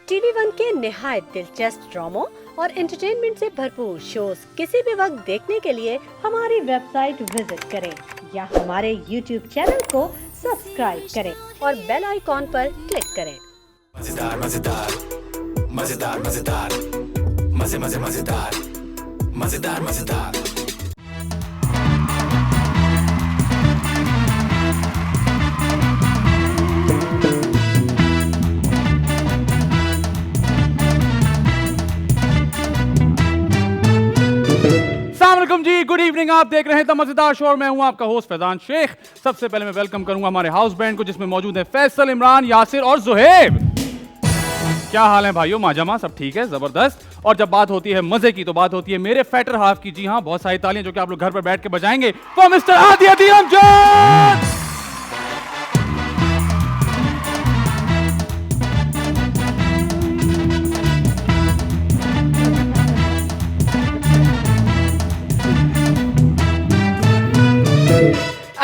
TV one के निहायत दिलचस्प ड्रामों और एंटरटेनमेंट से भरपूर शोज किसी भी वक्त देखने के लिए हमारी वेबसाइट विजिट करें या हमारे यूट्यूब चैनल को सब्सक्राइब करें और बेल आइकॉन पर क्लिक करें। मजेदार मजेदार मजेदार मजेदार मजे मजे मजेदार मजेदार मजेदार। अस्सलामुअलैकुम जी, गुड इवनिंग। आप देख रहे हैं द मजेदार शो और मैं हूं आपका होस्ट फैजान शेख। सबसे पहले मैं वेलकम करूंगा हमारे हाउस बैंड को जिसमें मौजूद है फैसल, इमरान, यासिर और जुहैब। क्या हाल है भाइयों? माजामा सब ठीक है? जबरदस्त। और जब बात होती है मजे की तो बात होती है मेरे फैटर हाफ की। जी हाँ, बहुत सारी तालियां जो कि आप लोग घर पर बैठ के बजाएंगे फॉर मिस्टर आदि अमजद।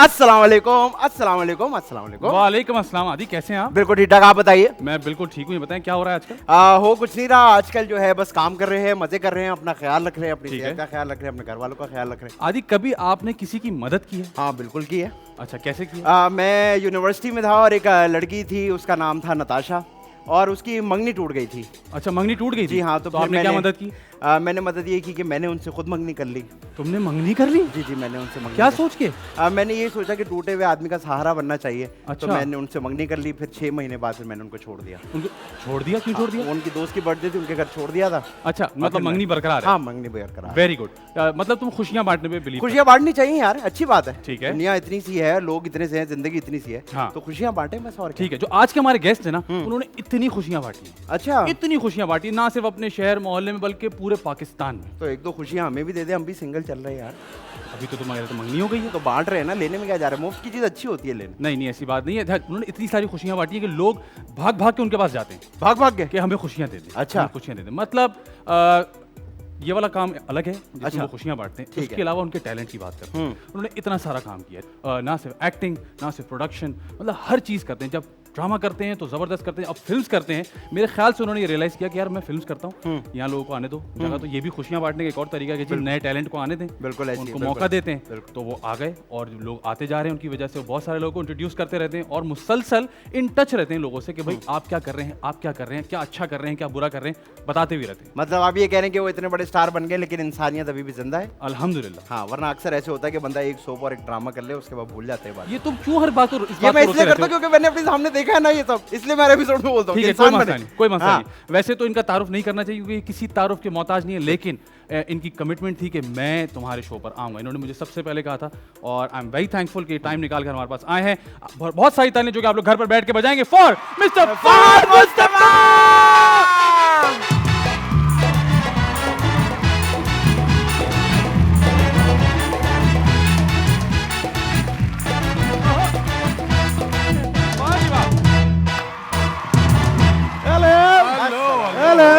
अस्सलाम वालेकुम, अस्सलाम वालेकुम, अस्सलाम वालेकुम। वालेकुम अस्सलाम। आदि कैसे हैं आप? बिल्कुल ठीक ठाक, आप बताइए। मैं बिल्कुल ठीक हूँ। ये बताएं क्या हो रहा है आजकल? हो कुछ नहीं रहा आजकल, जो है बस काम कर रहे हैं, मजे कर रहे हैं, अपना ख्याल रख रहे हैं, अपनी ठीक सेहत है। का ख्याल रख रहे हैं, अपने घर वालों का ख्याल रख रहे हैं। आदि कभी आपने किसी की मदद की है? हाँ बिल्कुल की है। अच्छा, कैसे की? मैं यूनिवर्सिटी में था और एक लड़की थी, उसका नाम था नताशा, और उसकी मंगनी टूट गई थी। अच्छा, मंगनी टूट गई थी? जी हाँ, तो फिर आपने क्या मदद की? मैंने मदद ये की कि मैंने उनसे खुद मंगनी कर ली। तुमने मंगनी कर ली? जी जी, मैंने उनसे मंगनी क्या कर- सोच के? मैंने ये सोचा कि टूटे हुए आदमी का सहारा बनना चाहिए। अच्छा। तो मैंने उनसे मंगनी कर ली, फिर 6 महीने बाद फिर मैंने उनको छोड़ दिया। उनको छोड़ दिया? क्यों छोड़ दिया? उनकी दोस्त की बर्थडे थी, उनके घर छोड़ दिया था। अच्छा, मतलब फिर मंगनी मैं- बरकरार है। हाँ, मंगनी बरकरार। Very good. मतलब तुम खुशियां बांटने पे बिलीव खुशियां बांटनी चाहिए यार, अच्छी बात है। ठीक है। दुनिया इतनी सी है, लोग इतने से हैं, जिंदगी इतनी सी है। हाँ। तो खुशियां बांटे बस, और क्या। ठीक है। जो आज के हमारे गेस्ट है ना, उन्होंने इतनी खुशियां बांटी हैं। अच्छा, इतनी खुशियां बांटी ना सिर्फ अपने शहर मोहल्ले में बल्कि पूरे पाकिस्तान में। तो एक दो खुशियां हमें भी दे दे, हम भी सिंगल चल रहे हैं यार। अभी तो तुम्हारे तो मंगनी हो गई है। तो बांट रहे हैं ना, लेने में क्या जा रहा है, मुफ्त की चीज अच्छी होती है लेने। नहीं नहीं, ऐसी बात नहीं है। उन्होंने इतनी सारी खुशियां बांटी है कि लोग भाग भाग के उनके पास जाते हैं भाग भाग के। कि हमें खुशियां दे दें। अच्छा। हमें खुशियां दे दें। मतलब ये वाला काम अलग है जिसमें अच्छा। वो खुशियां बांटते हैं। ठीक उसके है। अलावा उनके टैलेंट की बात करते हैं। उन्होंने इतना सारा काम किया है। ना सिर्फ एक्टिंग, ना सिर्फ प्रोडक्शन, मतलब हर चीज़ करते हैं। जब ड्रामा करते हैं तो ज़बरदस्त करते हैं। अब फिल्म्स करते हैं, मेरे ख्याल से उन्होंने ये रियलाइज़ किया कि यार मैं फिल्म्स करता हूँ, यहाँ लोगों को आने दो जगह। तो ये भी खुशियाँ बांटने का एक और तरीका है कि नए टैलेंट को आने दें, बिल्कुल ऐसी है, उनको बिल्कुल। मौका देते हैं। बिल्कुल। तो वो आ गए और लोग आते जा रहे हैं उनकी वजह से। बहुत सारे लोगों को इंट्रोड्यूस करते रहते हैं और मुसलसल इन टच रहते हैं लोगों से कि भाई आप क्या कर रहे हैं, आप क्या कर रहे हैं, क्या अच्छा कर रहे हैं, क्या बुरा कर रहे हैं, बताते भी रहते हैं। मतलब आप ये कह रहे हैं कि वो इतने बड़े स्टार बन गए, लेकिन इंसानियत अभी भी जिंदा है। अल्हम्दुलिल्लाह। हाँ, वरना अक्सर ऐसे होता है कि बंदा एक सोप और एक ड्रामा कर ले, उसके बाद भूल जाते हैं बात। ये तुम क्यों हर बात इस ये बात मैं को इसलिए रोकते करता हूँ रहते हो? क्योंकि मैंने अपने सामने देखा है ना ये सब, इसलिए मैं एपिसोड में बोलता हूँ ठीक कि है, कोई इंसान मसला बने। नहीं, कोई मसला हाँ। नहीं। वैसे तो इनका तारुफ नहीं करना चाहिए क्योंकि किसी तारुफ के मोहताज नहीं है, लेकिन इनकी कमिटमेंट थी कि मैं तुम्हारे शो पर आऊंगा। इन्होंने मुझे सबसे पहले कहा था और आई एम वेरी थैंकफुल कि टाइम निकाल कर हमारे पास आए हैं। बहुत सारी तालियां जो कि आप लोग घर पर बैठ के बजाएंगे for mister Fahad Mustafa. Hello,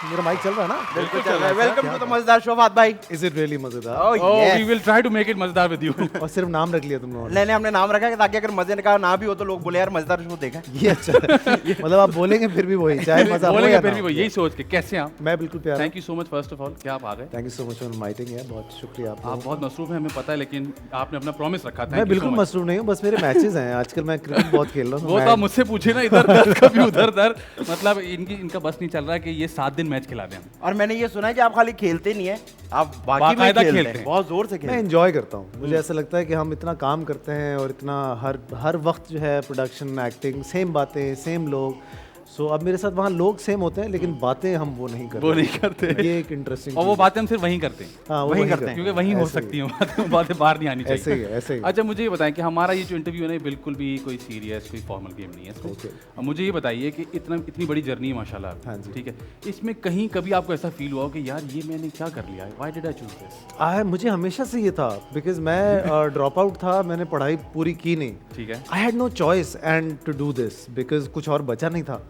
मेरा माइक चल रहा है ना? बिल्कुल चल रहा है। वेलकम टू द मजेदार शो फात भाई। इज इट रियली मजेदार? Oh, Oh, yes. we will try to make it मजेदार with you. और सिर्फ नाम रख लिया तुम लोगों ने? नहीं, हमने नाम रखा है ताकि अगर मजे का ना भी हो तो लोग बोले यार मजेदार शो देखा है। ये अच्छा मतलब आप बोलेंगे फिर भी वही, चाहे मजा हो बोलेंगे या फिर ना भी हो। वो यही सोच के कैसे आप। मैं बिल्कुल प्यार। Thank you so much first of all कि आप आ गए। Thank you so much for inviting है, बहुत शुक्रिया आपका। आप बहुत मसरूफ हैं, हमें पता है, लेकिन आपने अपना प्रॉमिस रखा था। मैं बिल्कुल मसरूफ नहीं हूँ, बस मेरे मैचेस हैं आजकल, मैं क्रिकेट बहुत खेल रहा हूँ। वो तो आप मुझसे पूछे ना, इधर दर कभी उधर दर। मतलब इनका बस नहीं चल रहा है कि ये 7 दिन मैच खिला दें। और मैंने ये सुना है कि आप खाली खेलते नहीं है, आप बाकी में बाकायदा खेलते खेलते हैं, हैं। बहुत जोर से खेलते मैं हैं। एंजॉय करता हूँ। मुझे ऐसा लगता है कि हम इतना काम करते हैं और इतना हर वक्त जो है प्रोडक्शन, एक्टिंग, सेम बातें, सेम लोग। सो अब मेरे साथ वहाँ लोग सेम होते हैं लेकिन बातें हम वो नहीं करते। वो नहीं करते। ये एक इंटरेस्टिंग और वो बातें हम सिर्फ वहीं करते हैं, हाँ, वो वहीं वहीं करते हैं। क्योंकि वहीं हो ऐसे ही। सकती हैं बातें बाहर नहीं आनी चाहिए। ऐसे ही है, ऐसे ही। अच्छा, मुझे ये बताएं कि हमारा ये जो इंटरव्यू है ना, बिल्कुल भी कोई सीरियस, कोई फॉर्मल गेम नहीं है इसमें। Okay. अब मुझे ये बताइए कि इतनी बड़ी जर्नी है माशाल्लाह आपकी, हाँ जी। ठीक है, इसमें कहीं कभी आपको ऐसा फील हुआ हो कि यार ये मैंने क्या कर लिया है, why did I choose this? मुझे हमेशा से ये था, बिकॉज मैं ड्रॉप आउट था, मैंने पढ़ाई पूरी की नहीं। ठीक है। I had no choice and to do this, because कुछ और बचा नहीं था।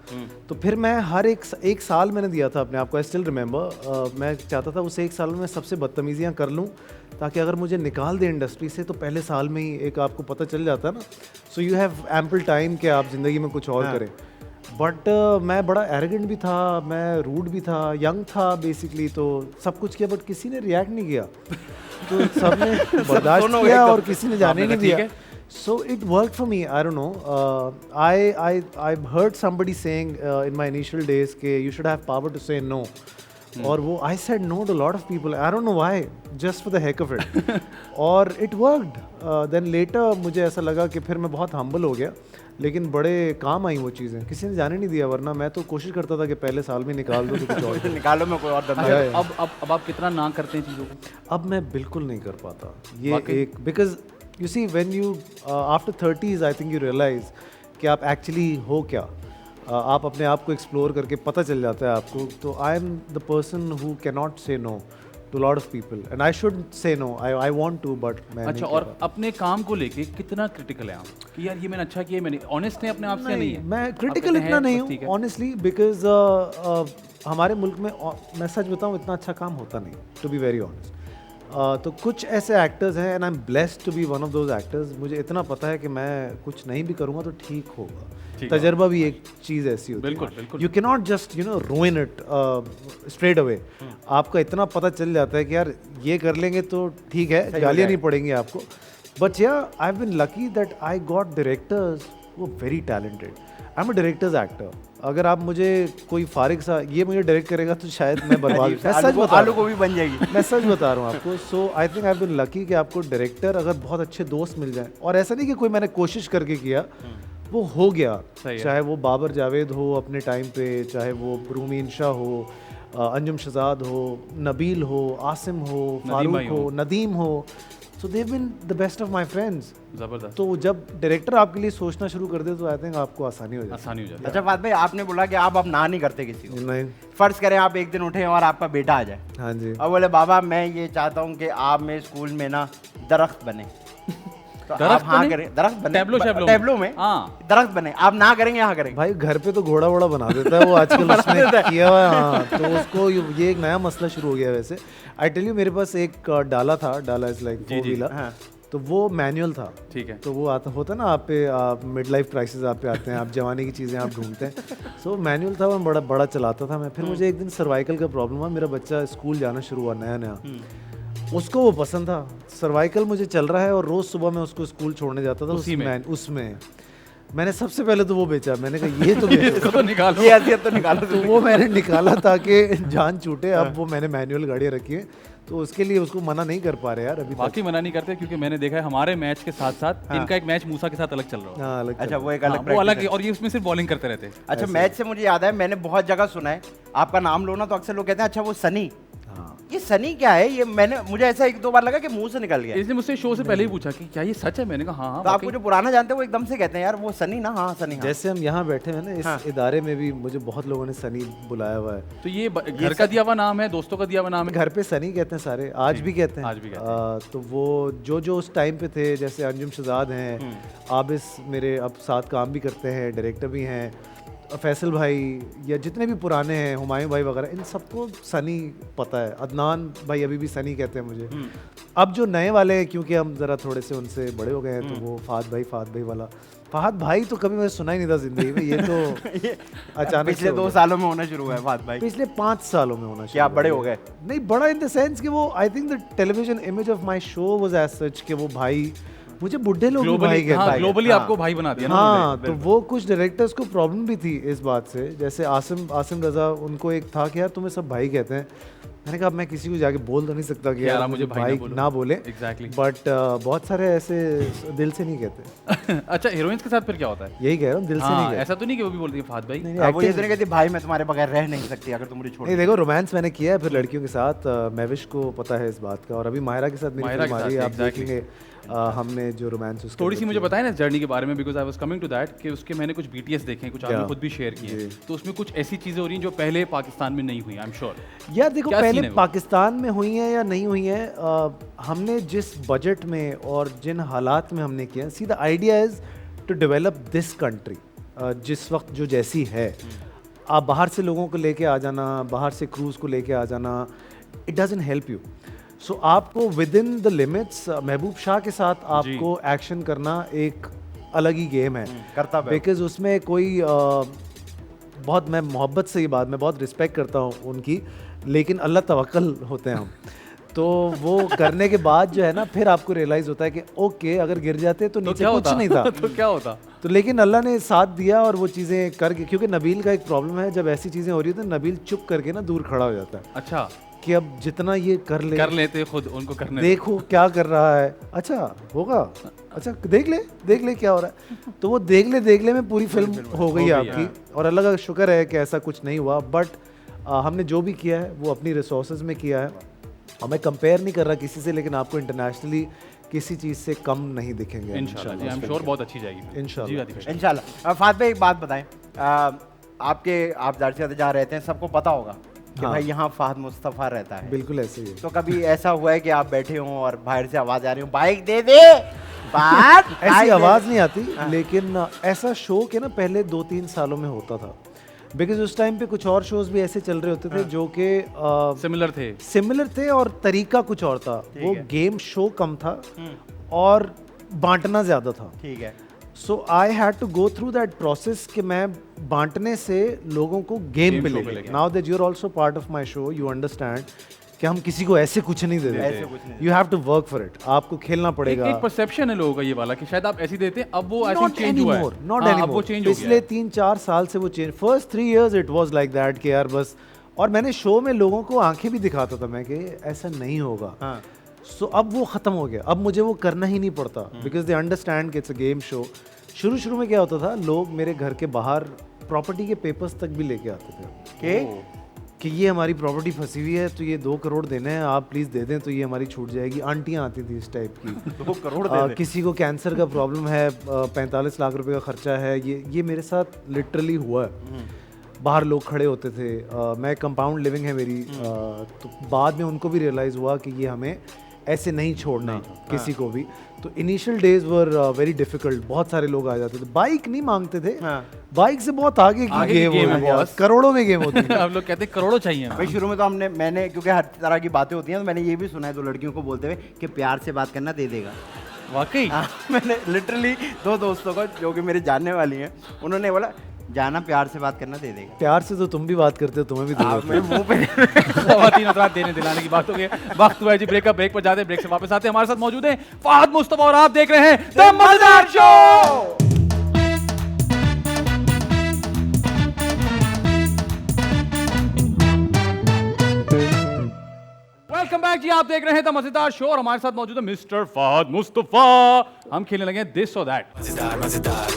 तो फिर मैं हर एक साल मैंने दिया था अपने आप को। आई स्टिल रिमेंबर, मैं चाहता था उस एक साल में मैं सबसे बदतमीजियाँ कर लूँ ताकि अगर मुझे निकाल दे इंडस्ट्री से तो पहले साल में ही एक आपको पता चल जाता है ना, so you have ample time कि आप ज़िंदगी में कुछ और करें। बट मैं बड़ा एरोगेंट भी था, मैं रूड भी था, यंग था बेसिकली, तो सब कुछ किया बट किसी ने रिएक्ट नहीं किया। तो सबने बर्दाश्त किया और किसी ने जाने नहीं दिया। So it worked for me. I don't know. I've heard somebody saying in my initial days कि you should have power to say no. और वो I said no to a lot of people. I don't know why. Just for the heck of it. और it worked. Then later मुझे ऐसा लगा कि फिर मैं बहुत humble हो गया, लेकिन बड़े काम आई वो चीज़ें। किसी ने जाने नहीं दिया, वरना मैं तो कोशिश करता था कि पहले साल में निकाल दो तो कुछ और निकालो में कोई और धंधा। अच्छा, अब आप कितना ना करते हैं चीज़ों को? अब मैं बिल्कुल नहीं कर पाता ये एक, because you see when you after 30s I think you realize कि आप एक्चुअली हो क्या। आप अपने आप को एक्सप्लोर करके पता चल जाता है आपको। तो I am the person who can not say no to lot of people and I should say no, I want to but मैं अच्छा, और अपने काम को लेके कितना क्रिटिकल है आप कि यार ये मैंने अच्छा किया, मैंने ऑनेस्ट है अपने आप से? नहीं है, मैं क्रिटिकल इतना नहीं हूँ ऑनेस्टली, बिकॉज हमारे मुल्क में मैं सच बताऊँ इतना अच्छा काम होता नहीं, टू बी वेरी ऑनेस्ट। तो कुछ ऐसे एक्टर्स हैं and I am blessed to be one of those actors. मुझे इतना पता है कि मैं कुछ नहीं भी करूँगा तो ठीक होगा। तजर्बा भी एक चीज़ ऐसी होती है, you can not just रूइन it straight away. आपका इतना पता चल जाता है कि यार ये कर लेंगे तो ठीक है, गालियाँ नहीं पड़ेंगी आपको। But yeah I have been lucky that I got directors वो very talented. I am a directors actor. अगर आप मुझे कोई फारिग सा ये मुझे डायरेक्ट करेगा तो शायद मैं बर्बाद, मैं सच बता, आलू को भी बन जाएगी। मैं सच बता रहा हूँ आपको। So I think I have been lucky कि आपको डायरेक्टर अगर बहुत अच्छे दोस्त मिल जाए, और ऐसा नहीं कि कोई मैंने कोशिश करके किया, वो हो गया। चाहे वो बाबर जावेद हो अपने टाइम पे, चाहे वो रूमी इंशा हो, अंजुम शहजाद हो, नबील हो, आसिम हो, फारूक हो, नदीम हो। So they've been the best of my friends. जबरदस्त। तो जब डायरेक्टर आपके लिए सोचना शुरू कर दे तो आई थिंक आपको आसानी हो जाती है। अच्छा बात भाई, आपने बोला कि आप अब ना नहीं करते किसी को। नहीं, फर्ज करें आप एक दिन उठे और आपका बेटा आ जाए, हाँ जी, और बोले बाबा मैं ये चाहता हूँ कि आप मेरे स्कूल में ना दरख्त बने, तो आप हाँ करें? दरख्त बने टैबलो में दरख्त बने, आप ना करेंगे हाँ करेंगे? भाई घर पे तो घोड़ा वोड़ा बना देता है वो आजकल, उसने किया हुआ है। हाँ, तो उसको ये एक नया मसला शुरू हो गया। वैसे आई टेल यू, मेरे पास एक डाला था, डाला इज लाइक 4 व्हीलर, तो वो मैनुअल था। ठीक है, तो वो आता होता ना आप पे मिड लाइफ क्राइसिस आप पे आते हैं, आप जवानी की चीज़ें आप ढूंढते हैं। सो मैनुअल था, मैं बड़ा बड़ा चलाता था मैं। फिर मुझे एक दिन सर्वाइकल का प्रॉब्लम हुआ, मेरा बच्चा स्कूल जाना शुरू हुआ नया नया, उसको वो पसंद था। सर्वाइकल मुझे चल रहा है और रोज़ सुबह मैं उसको स्कूल छोड़ने जाता था उसमें मैंने सबसे पहले तो वो बेचा। मैंने कहा ये तो बेचो तो निकालो, ये हैसियत तो निकालो। तो वो मैंने निकाला ताकि जान छूटे। अब वो मैंने मैनुअल गाड़ियाँ रखी है, तो उसके लिए उसको मना नहीं कर पा रहे यार अभी। बाकी मना नहीं करते, क्योंकि मैंने देखा है हमारे मैच के साथ साथ इनका एक मैच मूसा के साथ अलग चल रहा है। अच्छा, वो एक अलग और ये उसमें सिर्फ बॉलिंग करते रहते हैं। अच्छा, मैच से मुझे याद है, मैंने बहुत जगह सुना है आपका नाम लो ना तो अक्सर लोग कहते हैं अच्छा वो सनी। ये सनी क्या है? ये मुझे ऐसा 1-2 बार लगा कि मुंह से निकल गया। इसने मुझसे शो से पहले ही पूछा कि क्या ये सच है? मैंने कहा हाँ। तो आप जो पुराना जानते हैं वो एकदम से कहते हैं यार वो सनी ना, हाँ सनी। जैसे हम यहाँ बैठे हैं ना इस इदारे में भी मुझे बहुत लोगों ने सनी बुलाया हुआ है। तो ये घर का दिया हुआ नाम है, दोस्तों का दिया हुआ नाम है? घर पे सनी कहते हैं सारे, आज भी कहते हैं। तो वो जो उस टाइम पे थे, जैसे अंजुम शहजाद हैं, आबिस मेरे अब साथ काम भी करते हैं, डायरेक्टर भी हैं, फैसल भाई या जितने भी पुराने हैं, हुमायूं भाई वगैरह, इन सबको सनी पता है। अदनान भाई अभी भी सनी कहते हैं मुझे। अब जो नए वाले हैं, क्योंकि हम ज़रा थोड़े से उनसे बड़े हो गए हैं, तो वो फहद भाई वाला। फहद भाई तो कभी मैंने सुना ही नहीं था जिंदगी में, ये तो अचानक पिछले 2 सालों में होना शुरू हुआ है। फहद भाई पिछले 5 सालों में होना शुरू। क्या बड़े हो गए? नहीं, बड़ा इन द सेंस कि वो I think the television image of my show was as such कि वो भाई, मुझे बुढ़े लोग भी भाई कहते हैं। ग्लोबली आपको भाई बना दिया ना। हाँ, तो वो कुछ डायरेक्टर्स को प्रॉब्लम भी थी इस बात से। जैसे आसिम रजा, उनको एक था कि यार तुम्हें सब भाई कहते हैं। मैंने कहा मैं किसी को जाके बोल तो नहीं सकता कि यार मुझे भाई ना बोले। एग्जैक्टली। बट बहुत सारे ऐसे दिल से नहीं कहते। अच्छा, हीरोइंस के साथ फिर क्या होता है? यही कह रहा हूँ, दिल से नहीं कहते। ऐसा तो नहीं कि वो भी बोलती है फहद भाई? वो ये तो नहीं कहती भाई मैं तुम्हारे बगैर रह नहीं सकती अगर तुम मुझे छोड़। नहीं, देखो रोमांस मैंने किया है फिर लड़कियों के साथ, महविश को पता है इस बात का, और अभी माहिरा के साथ मेरी फिल्म आ रही है, आप देखेंगे हमने जो रोमांस थोड़ी सी मुझे बताया ना जर्नी के बारे में, because I was coming to that कि उसके मैंने कुछ BTS देखे हैं, कुछ आपने खुद भी शेयर किए, तो उसमें कुछ ऐसी चीजें हो रही हैं जो पहले पाकिस्तान में नहीं हुई। आई एम श्योर यार देखो पहले पाकिस्तान में हुई हैं या नहीं हुई हैं, हमने जिस बजट में और जिन हालात में हमने किया, see the idea is to develop this country जिस वक्त जो जैसी है। आप बाहर से लोगों को लेके आ जाना, बाहर से क्रूज़ को लेके आ जाना, इट डजंट हेल्प यू। सो आपको विद इन द लिमिट्स, महबूब शाह के साथ आपको एक्शन करना एक अलग ही गेम है, करता है, बिकॉज उसमें कोई बहुत मैं मोहब्बत से ये बात, मैं बहुत रिस्पेक्ट करता हूँ उनकी, लेकिन अल्लाह तवक्कल होते हैं हम। तो वो करने के बाद जो है ना, फिर आपको रियलाइज होता है कि ओके अगर गिर जाते तो नीचे कुछ नहीं था। तो क्या होता? तो लेकिन अल्लाह ने साथ दिया और वो चीज़ें करके, क्योंकि नबील का एक प्रॉब्लम है, जब ऐसी चीज़ें हो रही है तो नबील चुप करके ना दूर खड़ा हो जाता है। अच्छा, कि अब जितना ये कर लेते खुद उनको करने देखो क्या कर रहा है, अच्छा होगा, अच्छा देख ले क्या हो रहा है। तो वो देख ले में पूरी फिल्म हो गई आपकी। और अल्लाह का शुक्र है कि ऐसा कुछ नहीं हुआ, बट हमने जो भी किया है वो अपनी रिसोर्सेज में किया है। और मैं कंपेयर नहीं कर रहा किसी से, लेकिन आपको इंटरनेशनली किसी चीज़ से कम नहीं दिखेंगे इंशाल्लाह। जी, आई एम श्योर बहुत अच्छी जाएगी इंशाल्लाह। फात भाई एक बात बताएं, आप जाहिर सी बात जहाँ रहते हैं सबको पता होगा कि भाई यहाँ फाहद मुस्तफ़ा रहता है। बिल्कुल ऐसे ही। तो कभी ऐसा हुआ है कि आप बैठे हों और बाहर से आवाज़ आ रही हो, बाइक दे दे, बात ऐसी आवाज़ नहीं आती, लेकिन ऐसा शो के ना पहले 2-3 सालों में होता था, बिकॉज उस टाइम पे कुछ और शोज भी ऐसे चल रहे होते थे जो कि सिमिलर थे और तरीका कुछ और था। वो गेम शो कम था और बांटना ज्यादा था। ठीक है। So I had to go through that process कि मैं बांटने से लोगों को गेम पे ले। Now that you are also part of my show, you understand कि हम किसी को ऐसे कुछ नहीं देते। You have to work for it, आपको खेलना पड़ेगा। एक परसेप्शन है लोगों का ये वाला कि शायद आप ऐसे देते हैं, अब वो आई थिंक चेंज हुआ है। Not anymore. पिछले 3-4 साल से वो change. First 3 years it was like that कि यार बस, और मैंने शो में लोगों को आंखें भी दिखाता था मैं कि ऐसा नहीं होगा। सो अब वो खत्म हो गया, अब मुझे वो करना ही नहीं पड़ता, बिकॉज दे अंडरस्टैंड कि इट्स अ गेम शो। शुरू में क्या होता था, लोग मेरे घर के बाहर प्रॉपर्टी के पेपर्स तक भी लेके आते थे कि ये हमारी प्रॉपर्टी फंसी हुई है, तो ये 2 करोड़ देने हैं, आप प्लीज़ दे दें तो ये हमारी छूट जाएगी। आंटियाँ आती थी इस टाइप की 2 करोड़ दे दें। किसी को कैंसर का प्रॉब्लम है, 45 लाख रुपए का खर्चा है। ये मेरे साथ लिटरली हुआ है। बाहर लोग खड़े होते थे। मैं कंपाउंड लिविंग है मेरी, तो बाद में उनको भी रियलाइज़ हुआ कि ये हमें ऐसे नहीं छोड़ना किसी को भी। तो initial days were very difficult. बहुत सारे लोग आ जाते थे, बाइक नहीं मांगते थे। बाइक से बहुत आगे की गेम है, करोड़ों में गेम होती है। आप लोग कहते हैं करोड़ों चाहिए भाई। शुरू में तो मैंने क्योंकि हर तरह की बातें होती हैं, तो मैंने ये भी सुना है 2 लड़कियों को बोलते हुए कि प्यार से बात करना दे देगा। वाकई मैंने लिटरली 2 दोस्तों को जो कि मेरे जानने वाली हैं, उन्होंने बोला जाना प्यार से बात करना दे देगा। प्यार से तो तुम भी बात करते हो, तुम्हें भी मेरे मुंह पे खवातीन हज़रात देने दिलाने की बात हो गई। वक्त हुआ है जी ब्रेक पर जाते हैं। ब्रेक से वापस आते हैं। हमारे साथ मौजूद हैं फहद मुस्तफा और आप देख रहे हैं द मजेदार शो। वेलकम बैक जी, आप देख रहे हैं द मजेदार शो और हमारे साथ मौजूद है मिस्टर फहद मुस्तफा। हम खेलने लगे दिस और दैट। मजेदार मजेदार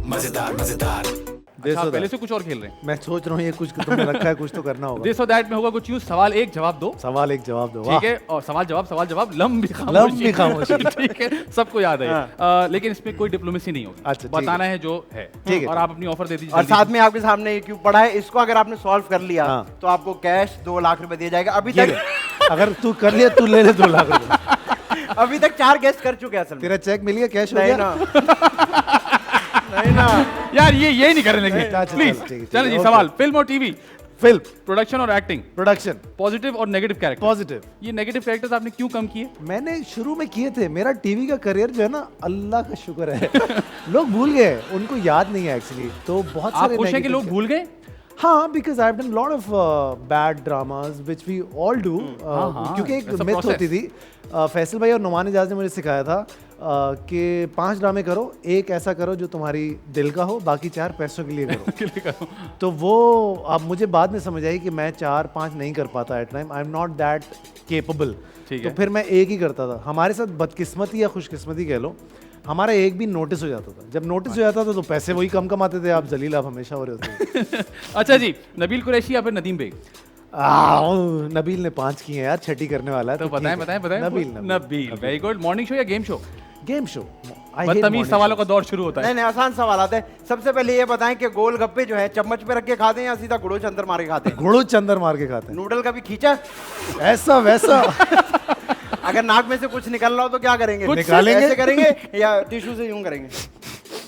मजेदार मजेदार। अच्छा, पहले से कुछ और खेल रहे हैं? मैं सोच रहा हूँ ये कुछ तुमने रखा है, कुछ तो करना होगा। दिस और दैट में होगा कुछ यूं, सवाल एक जवाब दो। सवाल एक जवाब दो, ठीक है। और सवाल जवाब लंबी खामोशी। ठीक है, सबको याद है। लेकिन इसमें कोई डिप्लोमेसी नहीं होगी। अच्छा, बताना है जो है। ठीक है। और आप अपनी ऑफर दे दीजिए। और साथ में आपके सामने क्यों पड़ा है, इसको अगर आपने सॉल्व कर लिया तो आपको कैश 2 लाख रुपए दिया जाएगा। अभी तक अगर तू कर लिया, तू ले ले 2 लाख रुपए। अभी तक 4 गेस्ट कर चुके हैं असल में। तेरा चेक मिल गया, कैश हो गया? नहीं ना यार, ये नहीं करने लगे प्लीज। चलो जी, सवाल फिल्म और टीवी। फिल्म। प्रोडक्शन और एक्टिंग। प्रोडक्शन। पॉजिटिव और नेगेटिव कैरेक्टर। पॉजिटिव। ये नेगेटिव कैरेक्टर्स आपने क्यों कम किए? मैंने शुरू में किए थे, मेरा टीवी का करियर जो है ना, अल्लाह का शुक्र है लोग भूल गए, उनको याद नहीं है एक्चुअली। तो बहुत सारे खुश हैं कि लोग भूल गए? हाँ, because I have done lot of bad dramas which we all do. क्योंकि एक मिथ होती थी, फैसल भाई और नुमान एजाज ने मुझे सिखाया था कि 5 ड्रामे करो, एक ऐसा करो जो तुम्हारी दिल का हो, बाकी 4 पैसों के लिए करो। तो वो अब मुझे बाद में समझ आई कि मैं 4-5 नहीं कर पाता at time. I am not that capable. तो फिर मैं एक ही करता था। हमारे साथ बदकिस्मती या खुशकिस्मती कह लो, हमारा एक भी नोटिस हो जाता था। जब नोटिस हो जाता था तो पैसे वही कम कमाते थे। आप जलील, आप हमेशा हो रहे होते। अच्छा जी, नबील कुरैशी या फिर नदीम बेग? नबील ने 5 किए हैं यार, छठी करने वाला है। तो बताएं। Nabeel. Very good. Morning show या गेम शो? Game show. बदतमीज सवालों का दौर शुरू होता है। नहीं, आसान सवाल आते हैं। सबसे पहले ये बताएं कि गोलगप्पे जो है चम्मच पे रख के खाते हैं या सीधा गुड़ो चंदर मार के खाते हैं? गुड़ो चंदर मार के खाते हैं। नूडल कभी खींचा? ऐसा वैसा। अगर नाक में से कुछ निकल रहा हो तो क्या करेंगे? निकालेंगे, ऐसे करेंगे या टिश्यू से यूं करेंगे?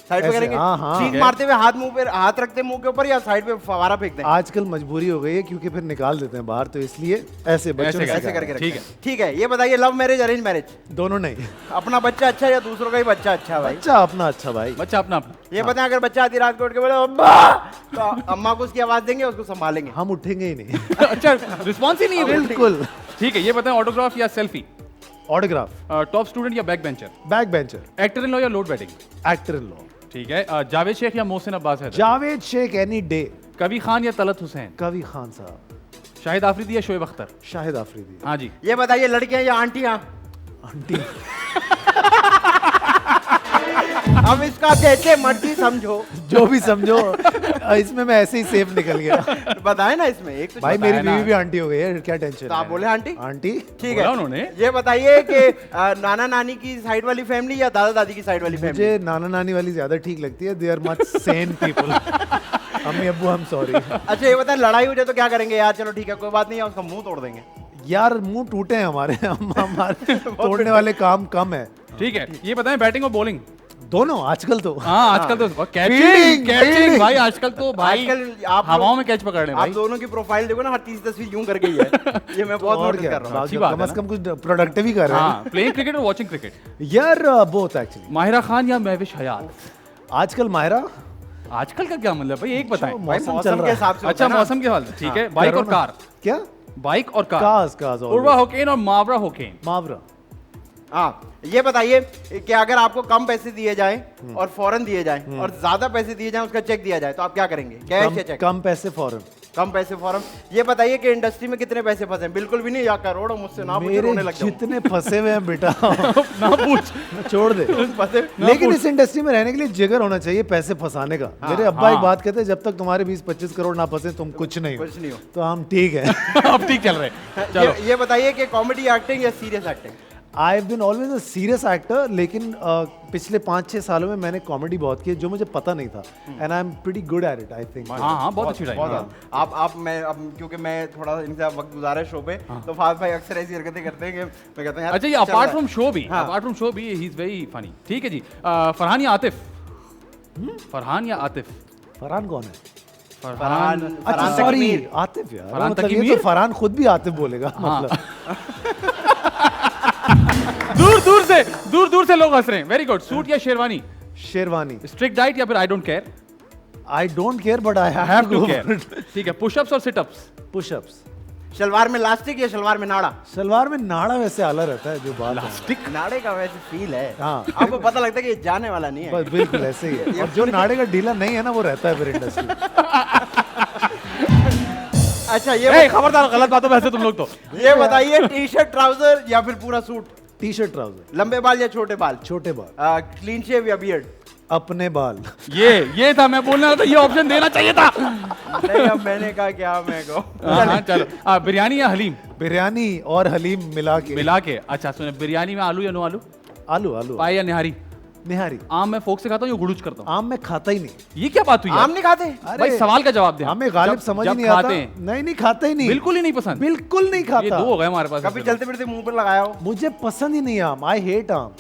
साइड पे ऐसे, करेंगे हाँ, हाँ। चीख मारते हुए हाथ मुंह पे हाथ रखते मुंह के ऊपर या साइड पे फवारा फेंकते हैं? आजकल मजबूरी हो गई है क्योंकि फिर निकाल देते हैं बाहर, तो इसलिए ऐसे बच्चों ने ऐसे ऐसे करके ठीक रखते हैं। ठीक है, ये बताइए लव मैरिज अरेंज मैरिज दोनों नहीं। अपना बच्चा अच्छा या दूसरों का ही बच्चा अच्छा भाई? बच्चा अपना अच्छा भाई। बच्चा अपना अपना ये बताएं अगर बच्चा आधी रात को उठ के बोले अम्मा, तो अम्मा को उसकी आवाज देंगे, उसको संभालेंगे? हम उठेंगे ही नहीं। अच्छा रिस्पॉन्स ही नहीं है बिल्कुल। ठीक है, ये बताएं ऑटोग्राफ या सेल्फी, ऑटोग्राफ, टॉप स्टूडेंट या back bencher, back bencher, actor in law या load batting? Actor in law, ठीक है, जावेद शेख या मोहसिन अब्बास हैदर, जावेद शेख एनी डे, कवि खान या तलत हुसैन, कवि खान साहब, शाहिद आफरीदी या शोएब अख्तर? शाहिद आफरीदी। हाँ जी। ये बताइए लड़कियां या आंटियां? आंटी। अब इसका जैसे मर्जी समझो, जो भी समझो, इसमें मैं ऐसे ही सेफ निकल गया। बताए ना इसमें एक तो भाई बताया मेरी ना। बीवी भी आंटी हो गई है, क्या टेंशन तो आप बोले आंटी? आंटी। ठीक बोला है, उन्होंने। ये बताइए कि नाना नानी की साइड वाली फैमिली या दादा दादी की साइड वाली फैमिली? मुझे नाना नानी वाली ज्यादा ठीक लगती है, they are much sane people. अम्मी अब्बू हम सॉरी। अच्छा ये बताएं लड़ाई हो जाए तो क्या करेंगे? यार चलो ठीक है कोई बात नहीं है, उसका मुंह तोड़ देंगे। यार मुंह टूटे हैं हमारे, हमारे तोड़ने वाले काम कम है। ठीक है, ये बताएं बैटिंग और बॉलिंग? दोनों आजकल तो। हाँ आजकल तो कैचिंग Fielding, कैचिंग fielding। भाई, आजकल तो भाई आजकल आप हवाओं में कैच पकड़ रहे हैं आप भाई। दोनों की प्रोफाइल देखो ना, हर तीसरी तस्वीर यूं करके ही है। ये मैं बहुत और नोटिस क्या, कर रहा हूँ। अच्छी बात कम है से कम कुछ प्रोडक्टिव ही कर रहे हैं। हाँ, प्लेइंग क्रिकेट और वॉचिंग क्रिकेट? यार बोथ एक्चुअली। माहिरा खान या महविश हयात? आजकल मायरा आजकल का क्या मतलब भाई, एक बताएं। भाई मौसम चल मौसम रहा के है। हिसाब से अच्छा होता है ना। मौसम के हाल ठीक है, बाइक और कार? क्या? बाइक और कार? काज काज उर्वा होकेन और मावरा होकेन? मावरा। हाँ ये बताइए कि अगर आपको कम पैसे दिए जाएं और फौरन दिए जाएं और ज्यादा पैसे दिए जाएं उसका चेक दिया जाए तो आप क्या करेंगे? कैश या चेक? कम पैसे फौरन। कम पैसे फौरन। ये बताइए कि इंडस्ट्री में कितने पैसे फंसे हैं? बिल्कुल भी नहीं, या करोड़ों मुझसे ना पूछो, मेरे रोने लग जाऊं। जितने फंसे हुए हैं बेटा ना पूछ। छोड़ दे। फंसे लेकिन इस इंडस्ट्री में रहने के लिए जिगर होना चाहिए पैसे फंसाने का। मेरे अब्बा एक बात कहते हैं, जब तक तुम्हारे 20-25 करोड़ ना फंसे तुम कुछ नहीं हो। कुछ नहीं हो। तो हम ठीक है। अब ठीक चल रहे हैं। चलो ये बताइए कि कॉमेडी एक्टिंग या serious acting? I have been always a serious actor, लेकिन पिछले 5-6 सालों में मैंने कॉमेडी बहुत की है जो मुझे पता नहीं था, and I am pretty good at it I think. हाँ हाँ बहुत अच्छी बहुत ड्राइव। आप मैं अब क्योंकि मैं थोड़ा इनसे वक्त गुजारा है शो पे, तो फाद भाई अक्सर ऐसी हरकतें करते हैं कि मैं कहता हूं यार अच्छा ये चल रहा अपार्ट है। फ्रॉम शो भी, हाँ। अपार्ट फ्रॉम शो भी ही इज वेरी फनी। ठीक है जी, फरहान या आतिफ? फरहान या आतिफ? फरहान कौन है? फरहान अच्छा फरहान सॉरी, तकीमीर। आतिफ यार। फरहान मतलब ये तकीमीर? तो फरहान खुद भी आतिफ बोलेगा हाँ। मतलब। दूर दूर से लोग हंस रहे हैं। Very good. सूट या शेरवानी? शेरवानी। स्ट्रिक्ट डाइट या फिर I don't care? I don't care but I have to care. ठीक है, पुशअप्स और सिटअप्स? पुशअप्स। शलवार में लास्टिक या शलवार में नाड़ा? सलवार में नाड़ा वैसे आला रहता है जो बात है। नाड़े का वैसे फील है, हाँ। आपको पता लगता है कि ये जाने वाला नहीं है। बस बिल्कुल ऐसे ही है। और जो नाड़े का ढीला नहीं है ना वो रहता है फिर इंडस्ट्री। अच्छा ए, खबरदार गलत बातों में हंसे तुम लोग तो। ये बताइए टी शर्ट ट्राउजर या फिर पूरा सूट? T shirt trouser. लंबे बाल या छोटे बाल? छोटे बाल। क्लीन शेव या बियर्ड? अपने बाल। ये था, मैं बोलना था, ये ऑप्शन देना चाहिए था। नहीं अब मैंने कहा क्या मैं कहूँ। हाँ, चलो बिरयानी या हलीम? बिरयानी और हलीम मिला के। अच्छा सुने, बिरयानी में आलू या नो आलू? आलू आलू। पाई या निहारी? निहारी। आम मैं फोक से खाता हूँ या गुड़ुच करता हूँ? आम में खाता ही नहीं। ये क्या बात हुई यार? आम नहीं खाते? भाई सवाल का जवाब दे। हमें गालिब समझ ही नहीं आता। नहीं खाता ही नहीं। बिल्कुल ही नहीं पसंद? बिल्कुल नहीं ये खाता। दो हो गए हमारे पास। कभी चलते फिरते मुंह पर लगाया हो? मुझे पसंद ही नहीं आम। आई हेट आम।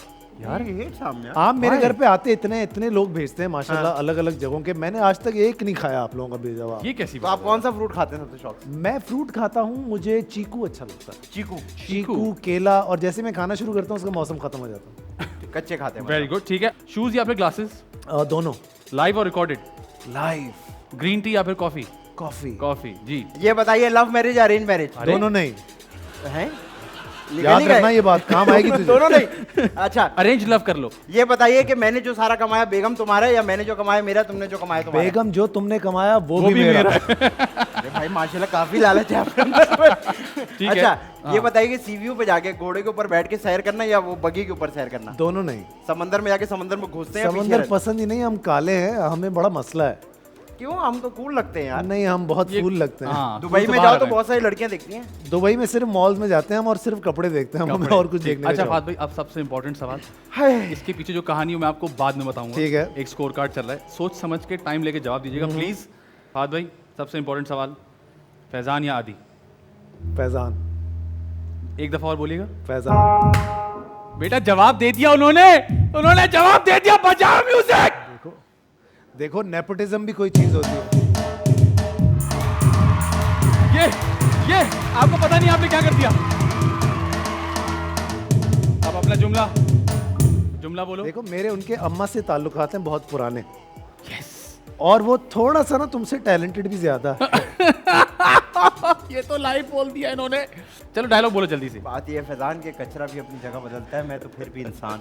यार ये हेट सामने आम मेरे घर पे आते इतने लोग भेजते हैं माशाल्लाह अलग अलग जगहों के, मैंने आज तक एक नहीं खाया आप लोगों का भेजा हुआ। ये कैसी तो बात आप कौन सा फ्रूट खाते हैं सबसे शौक से? मैं फ्रूट खाता हूँ, मुझे चीकू अच्छा लगता है। चीकू? चीकू केला, और जैसे मैं खाना शुरू करता हूँ उसका मौसम खत्म हो जाता कच्चे खाते हैं? Very good. ठीक है, शूज या फिर ग्लासेस? है। दोनों। लाइव और रिकॉर्डेड? लाइफ। ग्रीन टी या फिर कॉफी? कॉफी। कॉफी जी। ये बताइए लव मैरिज या अरेंज मैरिज? दोनों नहीं। हैं? याद रखना ये बात, काम आएगी तुझे। दोनों नहीं। अच्छा अरेंज लव कर लो। ये बताइए कि मैंने जो सारा कमाया बेगम तुम्हारा या मैंने जो कमाया मेरा, तुमने जो कमाया तुम्हारा? बेगम जो तुमने कमाया वो भी मेरा है। अरे भाई माशाल्लाह काफी लालच है आपके अंदर। ठीक है। अच्छा ये बताइए कि सीवीयू पे जाके घोड़े के ऊपर बैठ के सैर करना या वो बगी के ऊपर सैर करना? दोनों नहीं। समंदर में जाके समंदर में घुसते हैं? समंदर पसंद ही नहीं, हम काले हैं, हमें बड़ा मसला है। क्यों? हम तो कूल लगते हैं यार। नहीं हम बहुत फूल लगते हैं। हाँ, दुबई फूल में बाहर जाओ तो है। बहुत सारी लड़कियां दिखती हैं। दुबई में सिर्फ मॉल में जाते हैं हम और सिर्फ कपड़े देखते हैं, हमें और कुछ देखने अच्छा का फात भाई, अब सबसे इंपॉर्टेंट सवाल, हाय इसके पीछे जो कहानी है मैं आपको बाद में बताऊंगा। ठीक है। एक स्कोर कार्ड चल रहा है, सोच समझ के टाइम लेके जवाब दीजिएगा प्लीज। फात भाई सबसे इंपॉर्टेंट सवाल, फैजान या आदि? फैजान। एक दफा और बोलिएगा। फैजान। बेटा जवाब दे दिया उन्होंने जवाब दे दिया। बजाओ म्यूजिक। देखो नेपोटिज्म भी कोई चीज होती है। ये आपको पता नहीं आपने क्या कर दिया। अब अपना जुमला बोलो। देखो मेरे उनके अम्मा से ताल्लुकात हैं बहुत पुराने। और वो थोड़ा सा ना तुमसे टैलेंटेड भी ज्यादा है। ये तो लाइव बोल दिया इन्होंने। चलो डायलॉग बोलो जल्दी से। बात ये फैजान के कचरा भी अपनी जगह बदलता है, मैं तो फिर भी इंसान।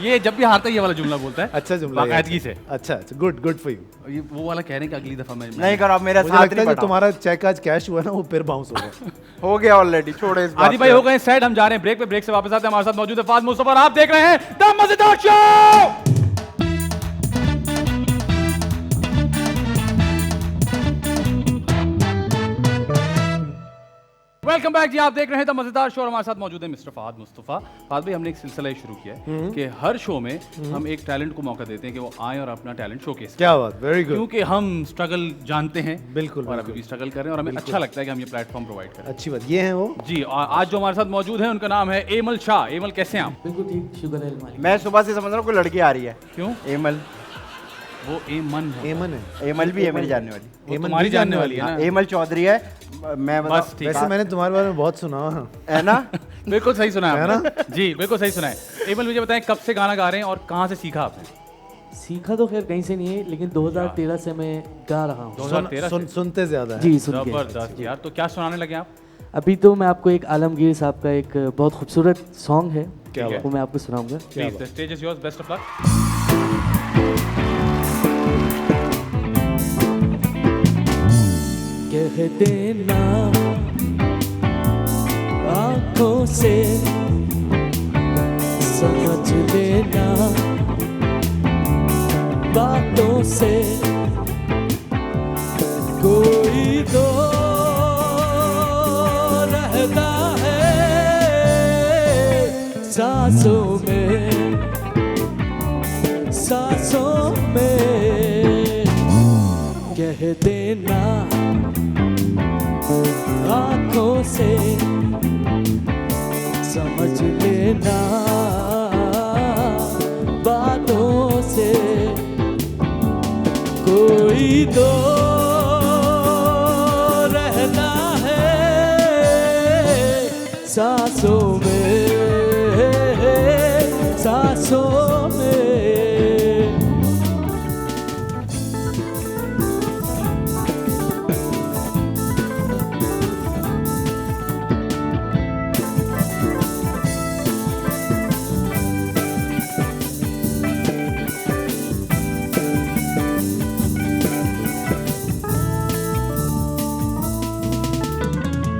ये जब भी हारता है ये वाला जुमला बोलता है। अच्छा जुमला है। बाकायदगी से। अच्छा गुड फॉर यू। ये वो वाला कह रहे हैं कि अगली दफा मैं नहीं करो, अब मेरा मुझे साथ लगता है नहीं जो तुम्हारा चेक आज कैश हुआ ना वो फिर बाउंस हो गया। हो गया ऑलरेडी, छोड़ो इस बात आदि भाई को। हो गए सेट, हम जा रहे हैं ब्रेक पे। ब्रेक से वापस आते हैं, हमारे साथ मौजूद है फाद मुस्तफा और आप देख रहे हैं द मजेदार शो। वेलकम बैक जी, आप देख रहे हैं द मजेदार शो और हमारे साथ मौजूद है मिस्टर फाद मुस्तफा। फाद भाई, हमने एक सिलसिला शुरू किया है कि हर शो में हम एक टैलेंट को मौका देते हैं कि वो आए और अपना टैलेंट शोकेस। क्या बात, वेरी गुड। क्योंकि हम स्ट्रगल जानते हैं, बिल्कुल, और अभी भी स्ट्रगल कर रहे हैं और हमें अच्छा लगता है कि हम ये प्लेटफॉर्म प्रोवाइड करें। अच्छी बात, ये हैं वो जी। और आज जो हमारे साथ मौजूद है उनका नाम है एमल शाह। एमल, कैसे हैं आप? बिल्कुल ठीक, शुक्र है मालिक। मैं सुबह से समझ रहा हूँ कोई लड़की आ रही है। क्यों? एमल। वो एमन है। एमन है। एमल भी है मेरी जानने वाली। वो तुम्हारी जानने वाली है ना? एमल चौधरी है। मैं बस ठीक वैसे है। मैंने तुम्हारे बारे में बहुत सुना है ना? बिल्कुल सही सुना है है आपने। जी बिल्कुल सही सुना है। एमल, मुझे बताएं कब से गाना गा रहे हैं और कहाँ से सीखा आपने? सीखा तो खैर कहीं से नहीं है, लेकिन 2013 से मैं गा रहा हूँ। 2013 से? सुनते ज्यादा है। जी सुन के। जबरदस्त यार। तो क्या सुनाने लगे आप? अभी तो मैं आपको एक आलमगीर साहब का एक बहुत खूबसूरत सॉन्ग है, क्या बात। वो मैं आपको सुनाऊंगा। Please, the stage is yours, best of luck. कह देना आँखों से, समझ लेना बातों से, कोई तो रहता है सांसों में, सांसों में। कह देना आँखों से, समझ लेना बातों से, कोई तो रहना है सांसों में, सांसों में।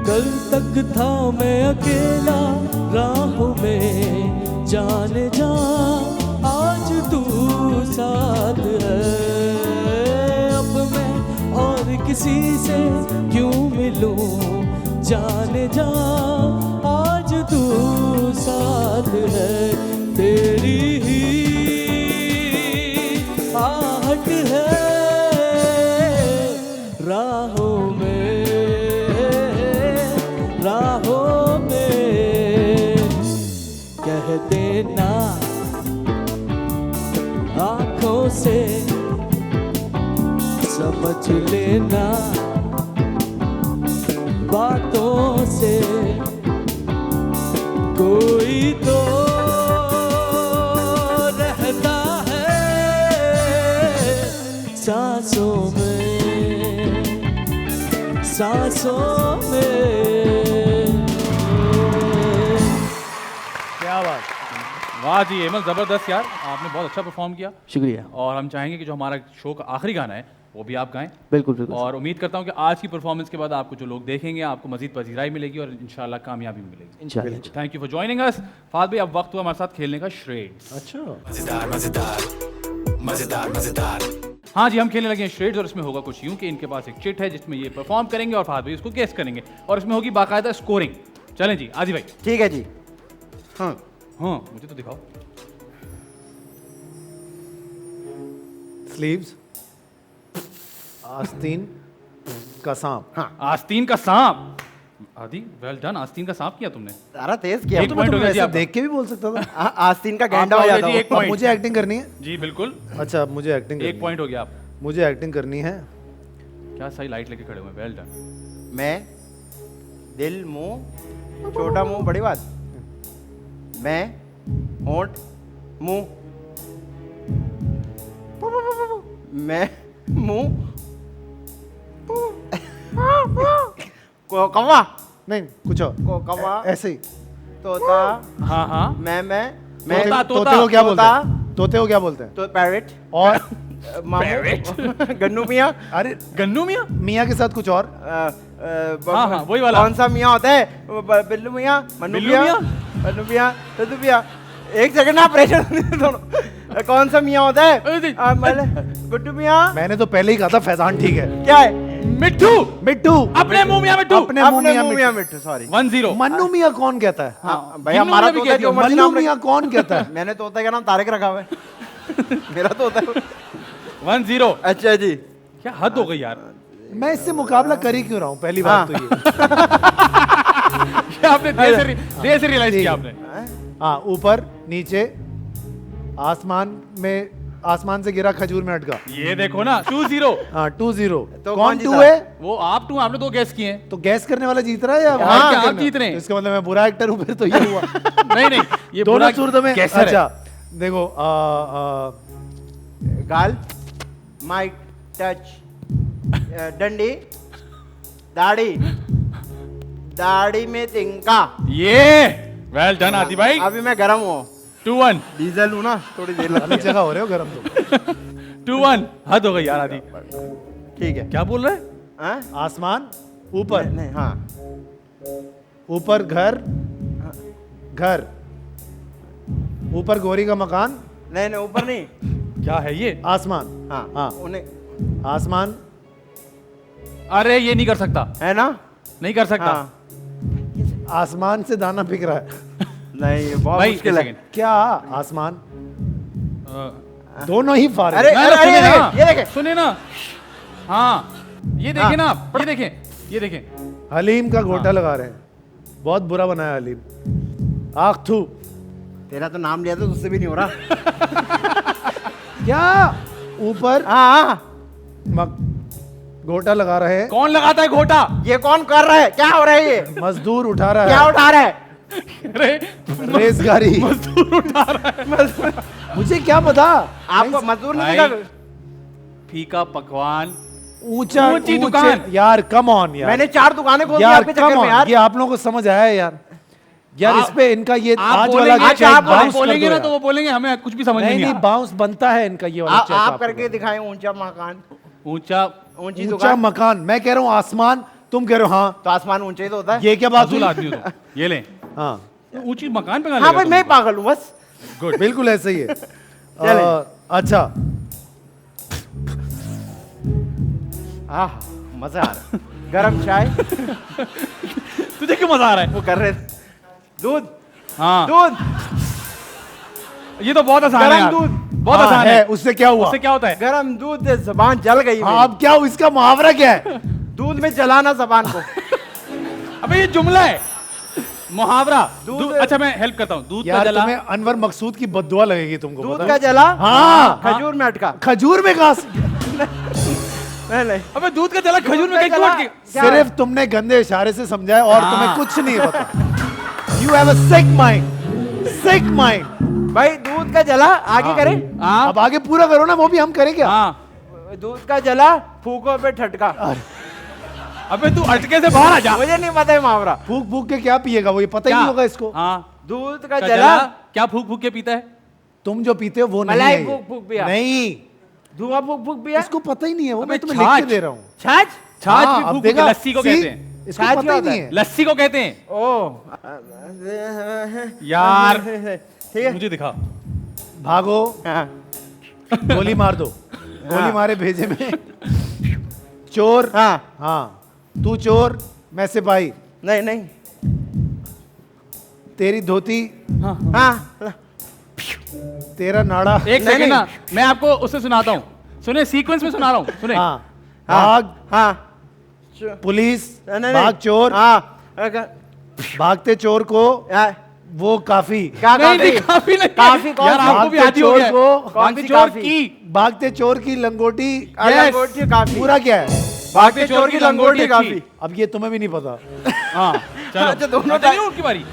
कल तक था मैं अकेला राहों में, जाने जा आज तू साथ है। अब मैं और किसी से क्यों मिलूं, जाने जा आज तू साथ है। तेरी ही आहट है राहों में, राहों में। कह देना आँखों से, समझ लेना बातों से, कोई तो रहता है सांसों में, सांसों में। क्या बात। वाह जी एमल, जबरदस्त यार, आपने बहुत अच्छा परफॉर्म किया। शुक्रिया। और हम चाहेंगे कि जो हमारा शो का आखिरी गाना है वो भी आप गाएं। बिल्कुल बिल्कुल। और उम्मीद करता हूँ कि आज की परफॉर्मेंस के बाद आपको जो लोग देखेंगे आपको मजीद पजीराई मिलेगी और इंशाल्लाह कामयाबी भी मिलेगी। इंशाल्लाह। Thank you for joining us. Fahd भाई, अब वक्त हुआ हमारे साथ खेलने का श्रेड्स। अच्छा मजेदार मजेदार मजेदार मजेदार। हाँ जी, हम खेलने लगे हैं श्रेड्स और इसमें होगा कुछ यूं कि इनके पास एक चिट है जिसमें ये परफॉर्म करेंगे और फाद भाई उसको गेस करेंगे और इसमें होगी बाकायदा स्कोरिंग। चलें जी आदि भाई। ठीक है जी। हाँ हाँ मुझे तो दिखाओ। स्लीव्स, आस्तीन का सांप। आस्तीन का सांप। आदि वेल डन, आस्तीन का सांप किया तुमने। सारा तेज किया। एक तो पॉइंट मैं हो गया जी वैसे आपका। देख के भी बोल सकता था। आस्तीन का गैंडा आपका हो हो जाता गया जी, हूँ। एक अब पॉइंट। मुझे एक्टिंग करनी है। जी बिल्कुल, अच्छा अब मुझे एक्टिंग एक पॉइंट हो गया आप। मुझे एक्टिंग करनी है। क्या सही लाइट लेके खड़े हुए, वेल डन। मैं दिल मुंह छोटा मुंह बड़ी बात। मैं होंठ मुंह मैं मुंह को कौवा नहीं कुछ और को कौवा ऐसे ही। तोता हाँ हाँ, मैं तोता, तोते को क्या बोलते तोता। हैं? तोते को क्या बोलते हैं? तो पैरेट और मामू गन्नू मियाँ अरे गन्नू मियाँ। मियाँ के साथ कुछ और। हाँ, हाँ, वही वाला। कौन सा मियाँ होता है? बिल्लू मियाँ, मन्नू बिल्लू मियाँ, मियाँ? मन्नू मियाँ, सद्दू मियाँ। एक सेकंड ना, प्रेशर दोनों। कौन सा मियाँ होता अरे जी। है? गुड्डू मियाँ। मैंने तो पहले ही कहा था फैजान ठीक है। क्या है? मिट्टू, मिट्टू अपने मुंह मियाँ मिट्टू। अपने मुंह अपने मियाँ मुंह मियाँ मिट्टू। मिट्टू, सॉरी। 1-0। मन्नू मियाँ कौन कहता है? हाँ भैया, जिन्नू हमारा मियाँ भी तोता है, जो कहते मर्जी मन्नू नाम रख- मियाँ कौन कहता है? मैंने तोता का नाम तारिक रखा हुआ है। मेरा तोता है। 1-0। अच्छा जी। क्या हद हो गई यार। मैं इससे मुकाबला कर ही क्यों रहा हूँ? पहली बात तो ये। ये आपने देर से रियलाइज किया आपने। हाँ, ऊपर नीचे आसमान से गिरा खजूर में अटका। ये देखो ना, 2-0। हाँ 2-0। तो कौन कौन 2 जीता? है? वो आप 2, आपने 2 गैस किए हैं। तो गैस करने वाला जीत रहा है या हाँ, हार क्या करना? आप जीत रहे हैं? तो इसका मतलब मैं बुरा एक्टर हूँ फिर तो ये हुआ। नहीं नहीं, ये दोनों बुरा सूरतों में कैसर है। अच्छा देखो गाल, माइक, टच, डंडी, दाढ़ी, दाढ़ी में तिनका। ये वेल डन आदि भाई। अभी मैं गरम हूँ, 2-1। डीजल हूँ ना, थोड़ी देर लगती अलग जगह हो रहे हो गरम तो। 2-1। हद हो गई यार आदि। है। ठीक है। क्या बोल रहे हैं? हाँ? आसमान ऊपर, नहीं, हाँ। ऊपर घर, घर ऊपर गोरी का मकान, नहीं नहीं, ऊपर नहीं। क्या है ये? आसमान। हाँ हाँ। उन्हें आसमान अरे ये नहीं कर सकता, है ना। नहीं कर सकता। हाँ। आसमान से दाना बिक रहा है। नहीं, ये बहुत भाई मुश्किल एक है। सेकंड। क्या आसमान? अ, दोनों ही फार अरे, ना, ना, सुनिए ये ना, ये देखे। सुनिए ना। हाँ, ये देखें ना आप, ये देखें, ये देखें। हलीम का घोटा लगा रहे हैं। बहुत बुरा बनाया हलीम। आख थू। तेरा तो नाम लिया था, उससे भी नहीं हो रहा। क्या ऊपर हाँ। घोटा लगा रहे हैं। कौन लगाता है घोटा? ये कौन कर रहा है? क्या हो रहा है ये? मजदूर उठा रहा क्या है उठा रहा है? अरे रेस गाड़ी। मजदूर उठा रहा है। मुझे क्या पता? आपको मजदूर नहीं भाई, दिखा? फीका पकवान। ऊंचा ऊंची दुकान। यार कम ऑन यार। मैंने 4 दुकानें खोल दी यार आपके कम चक्कर में ऑन, यार। ये आप लोगों को समझ आया है यार। यार आप- इस पे इनका ये आप आज वाला बोलेंगे, चेक आप बाउंस कर बोलेंगे दो ना यार। तो वो बोलेंगे हमें कुछ भी समझ नहीं नहीं नहीं आ बाउंस बनता है इनका ये वाला चेक। आप करके दिखाएं ऊंचा मकान, ऊंचा ऊंची ऊंचा दुकान। मकान। मैं कह रहा हूँ आसमान, तुम कह रहे हो हाँ। तो आसमान ऊंचा ही तो होता है। ये क्या बात फजूल हुई? आदमी हो तुम। ये ले, हाँ ऊंची मकान पे कहाँ हाँ लेगा भाई, तुम? मैं पागल हूँ बस। गुड। बिल्कुल ऐसे ही है। चलें। अच्छा आह, मजा आ रहा है। गरम चाय तुझे क्यों मजा आ रहा है? वो कर रहे थे। दूध, हाँ, दूध, ये तो बहुत आसान है गरम यार। दूध। बहुत हाँ, आसान है। उससे क्या हुआ? उससे क्या होता है? गरम दूध से जबान जल गई हाँ, मेरी। अब क्या हुआ? इसका मुहावरा क्या है? दूध में जलाना जबान को। अबे ये जुमला है, मुहावरा। दूध- अच्छा मैं हेल्प करता हूँ। दूध का यार जला। तुम्हें अनवर मकसूद की बद्दुआ लगेगी तुमको। दूध पता का है? जला, हाँ। खजूर में अटका। खजूर में कहा? नहीं अबे दूध का जला खजूर में का कैसे जला- उठ के? क्या? सिर्फ तुमने गंदे इशारे से समझा है और हाँ। तुम्हें कुछ नहीं पता। You have a sick mind, sick mind. भाई दूध का जला, आगे करें। हाँ, अब आगे पूरा करो ना, वो भी हम करें क्या? हाँ। दूध का जला, फूको पे ठटका। अबे तू अटके से बाहर आ जा। मुझे नहीं पता है मुहावरा। फूक फूक के क्या पिएगा वो? ये पता ही क्या? नहीं होगा इसको। हाँ, दूध का का जला, जला क्या फूक फूक के पीता है? तुम जो पीते हो वो नहीं मलाई है ये। फूक फूक पिया। नहीं, धुआं फूक फूक पिया। इसको पता ही नहीं है वो। अबे मैं तुम्हें लिख छाछ। के दे रहा हूँ। छाछ। छाछ हाँ, भी अब फूक देखा? फूक के लस्सी को See? कहते हैं। इसको छाछ पता क्या ही होता नहीं है? है। लस्सी को कहते हैं। ओ यार ठीक है। मुझे दिखा। भागो, हाँ। गोली मार दो। गोली मारे भेजे में चोर। हाँ। हाँ, तू चोर, मैं सिपाही। नहीं नहीं। तेरी धोती, हाँ। तेरा नाड़ा। एक नहीं, सेकंड ना, मैं आपको उससे सुनाता हूँ। सुने, सीक्वेंस में सुना रहा हूँ। सुने। हाँ, हाँ। भाग हाँ। पुलिस, नहीं, नहीं, भाग चोर। हाँ। भागते चोर को वो काफी। क्या नहीं काफी? नहीं काफी नहीं काफी कौन यार सी? आपको भी भागते आती हो चोर गया को कौन सी भागते चोर काफी? की भागते चोर की लंगोटी। लंगोटी काफी। पूरा क्या है? भागते चोर की लंगोटी काफी। अब ये तुम्हें भी नहीं पता। हाँ चलो अच्छा, दोनों अच्छा, नहीं, उनकी बारी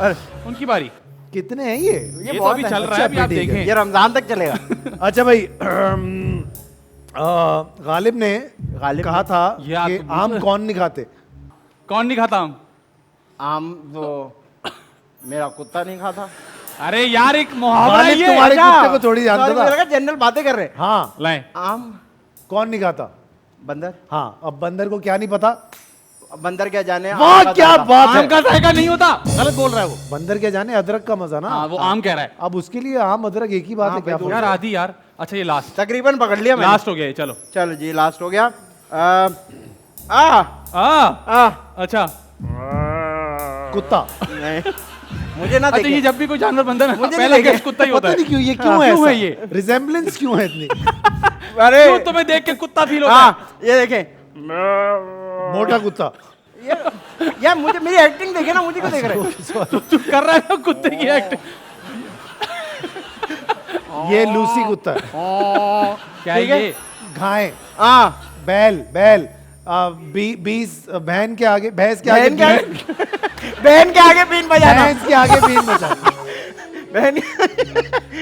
उनकी बारी कितने हैं ये? ये तो बहुत अभी है। चल रहा है अभी आप ठीक है। देखें ये रमजान तक चलेगा। अच्छा भाई गालिब ने गालिब कहा ने- था ये आप कि तो आम कौन नहीं खाते? कौन नहीं खाता आम आम तो मेरा कुत्ता नहीं खाता। अरे यार एक मुहावरा है गालिब ये तुम्हारे अच्छा, कुत्ते को थोड़ी जानता sorry, था। मुझे लगा जनरल बातें कर रहे हैं। हाँ, लाए आम कौन नहीं खाता? बंदर। हाँ, अब बंदर को क्या नहीं पता? बंदर क्या जाने आम वाह का क्या जाता। बात आम है! का जायका नहीं होता गलत बोल रहा है वो बंदर क्या जाने अदरक का मजा ना। हाँ वो आम कह रहा है अब उसके लिए आम अदरक एक ही बात हाँ, है। क्या भाई, फर्क यार है? आधी यार अच्छा ये लास्ट तकरीबन पकड़ लिया मैंने। लास्ट हो गया ये चलो चलो जी लास्ट हो गया। आ आ अच्छा कुत्ता। नहीं मुझे ना अच्छा ये देखिए। जब भी कोई जानवर बनता है ना मुझे नहीं पहला लगे। गेस कुत्ता ही होता पता है नहीं क्यों ये हाँ, क्यों है ये रिजेम्बलेंस क्यों है इतनी? अरे क्यों तुम्हें देख के कुत्ता फील होता है हाँ ये देखें। मोटा कुत्ता। यार मुझे मेरी एक्टिंग देखे ना, मुझे क्यों देख रहे हैं? तू कर रहा है ना कुत्ते की एक्ट ये लूसी कुत्ता है। क्या है ठीक है? ये घाय, हाँ बैल, बैल, बीस, बहन के आगे, भैंस के आगे, बहन के आगे बहन के आगे बीन बजाना। भैंस के आगे बीन बजा। बहन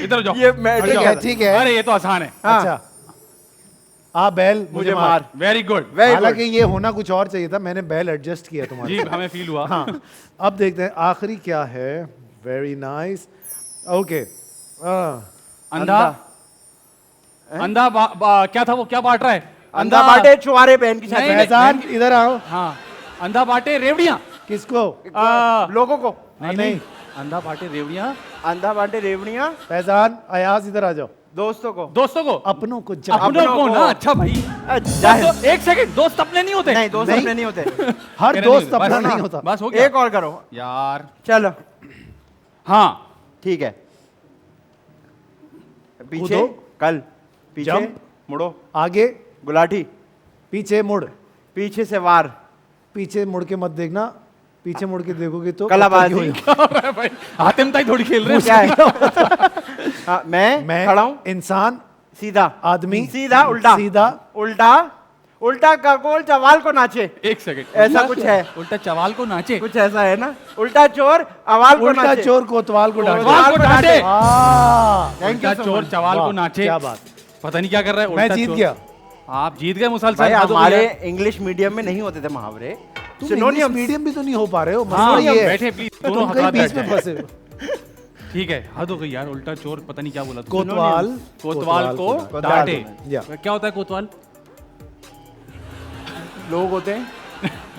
इधर जाओ ये मैं ठीक है, ठीक है। अरे ये तो आसान है हाँ। अच्छा, आ बैल मुझे मार। वेरी गुड वेरी हालांकि ये होना कुछ और चाहिए था, मैंने बैल एडजस्ट किया तुम्हारे जी हमें फील हुआ हाँ। अब देखते हैं आखिरी क्या है। Very nice. ओके, अंधा अंधा क्या था वो क्या बांट रहा है अंधा बाटे छुआरे बहन की नहीं, छाती। नहीं। फैजान इधर आओ। हाँ अंधा बांटे रेवड़ियां किसको? लोगों को नहीं अंधा बांटे रेवड़ियां अंधा बाटे रेवड़ियां फैजान अयाज इधर आ जाओ। दोस्तों को। दोस्तों को अपनों को जा। अपनों को को। ना अच्छा भाई जाहिर। तो एक सेकंड दोस्त अपने नहीं होते नहीं दोस्त नहीं। अपने नहीं होते। हर कहने दोस्त नहीं, अपना बस नहीं होता। बस हो गया एक और करो। यार चलो हाँ ठीक है। पीछे कूदो। कल पीछे जंप। मुड़ो आगे, गुलाटी पीछे मुड़। पीछे से वार पीछे मुड़ के मत देखना, पीछे मुड़ के देखोगे तो कलाबाजी। पत्थर की हो जाएगी। भाई हातिम ताई थोड़ी खेल रहे हैं क्या है? हाँ, मैं मैं खड़ा हूँ इंसान, सीधा आदमी, सीधा उल्टा सीधा, उल्टा उल्टा ककोल चवाल को नाचे। एक सेकंड ऐसा कुछ है। उल्टा चवाल को नाचे कुछ ऐसा है ना। उल्टा चोर अवाल को उल्टा नाचे। चोर कोतवाल को डांटे। चवाल को डांटे Thank you उल्टा so चोर much. चवाल को वाह, नाचे क्या बात। पता नहीं क्या कर रहा है मैं उल्टा जीत चोर। गया। आप जीत गए मुसलसल भाई हाथों को हमारे यार। इंग्लिश मीडियम में नहीं होते थे मुहावरे। तुम Synonyms। इंग्लिश मीडियम भी तो नहीं हो पा रहे हो। हाँ मसला ये है। बैठे प्लीज दोनों तुम कहीं हथरात बीच बैठ में जाए। फंसे हो। ठीक है हद हो गई यार उल्टा चोर पता नहीं क्या बोला तू। कोतवाल, कोतवाल को डांटे। डांटे या। क्या होता है कोतवाल लोग होते हैं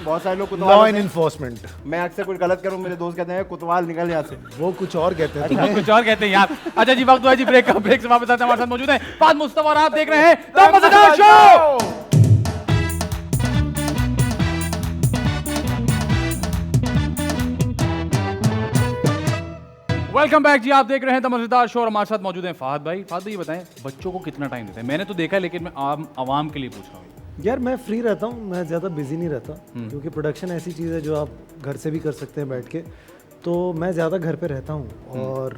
बहुत सारे लोग कुतवाल लॉ होते एंड हैं। इन्फोर्समेंट। मैं अक्सर कुछ गलत करूं मेरे दोस्त कहते हैं कुतवाल निकल यहाँ से। वो कुछ और कहते हैं आप तुम्हें। कुछ और कहते हैं यार अच्छा जी वक्त हुआ जी ब्रेक का ब्रेक से वापस आते हैं हमारे साथ मौजूद है फाद मुस्तफा और आप देख रहे हैं द मजेदार शो वेलकम बैक जी आप देख रहे हैं द मजेदार शो और हमारे साथ मौजूद हैं फहद भाई ये बताएं बच्चों को कितना टाइम देते हैं मैंने तो देखा है लेकिन मैं आम आवाम के लिए पूछ रहा हूँ यार मैं फ्री रहता हूँ, मैं ज़्यादा बिजी नहीं रहता क्योंकि प्रोडक्शन ऐसी चीज़ है जो आप घर से भी कर सकते हैं बैठ के। तो मैं ज़्यादा घर पे रहता हूँ और